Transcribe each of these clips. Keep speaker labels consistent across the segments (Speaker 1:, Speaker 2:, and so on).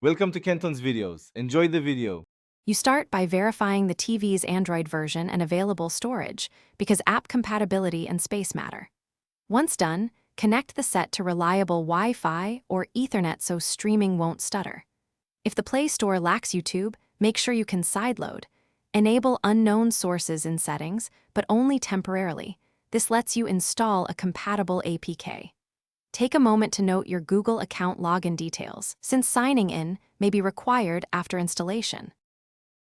Speaker 1: Welcome to Kenton's videos. Enjoy the video.
Speaker 2: You start by verifying the TV's Android version and available storage, because app compatibility and space matter. Once done, connect the set to reliable Wi-Fi or Ethernet so streaming won't stutter. If the Play Store lacks YouTube, make sure you can sideload. Enable unknown sources in settings, but only temporarily. This lets you install a compatible APK. Take a moment to note your Google account login details, since signing in may be required after installation.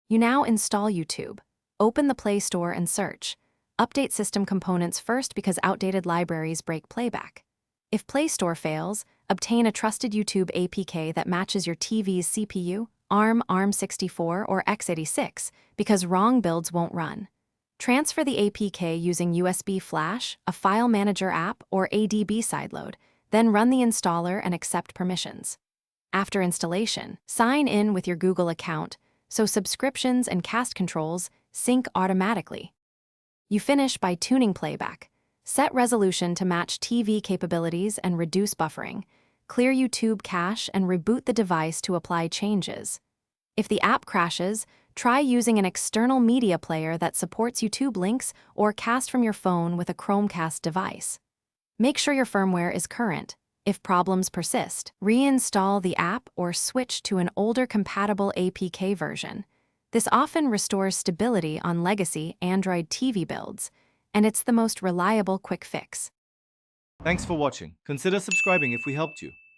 Speaker 2: You now install YouTube. Open the Play Store and search. Update system components first because outdated libraries break playback. If Play Store fails, obtain a trusted YouTube APK that matches your TV's CPU, ARM64 or x86, because wrong builds won't run. Transfer the APK using USB Flash, a file manager app, or ADB sideload, then run the installer and accept permissions. After installation, sign in with your Google account, so subscriptions and cast controls sync automatically. You finish by tuning playback. Set resolution to match TV capabilities and reduce buffering. Clear YouTube cache and reboot the device to apply changes. If the app crashes, try using an external media player that supports YouTube links or cast from your phone with a Chromecast device. Make sure your firmware is current. If problems persist, reinstall the app or switch to an older compatible APK version. This often restores stability on legacy Android TV builds, and it's the most reliable quick fix.
Speaker 1: Thanks for watching. Consider subscribing if we helped you.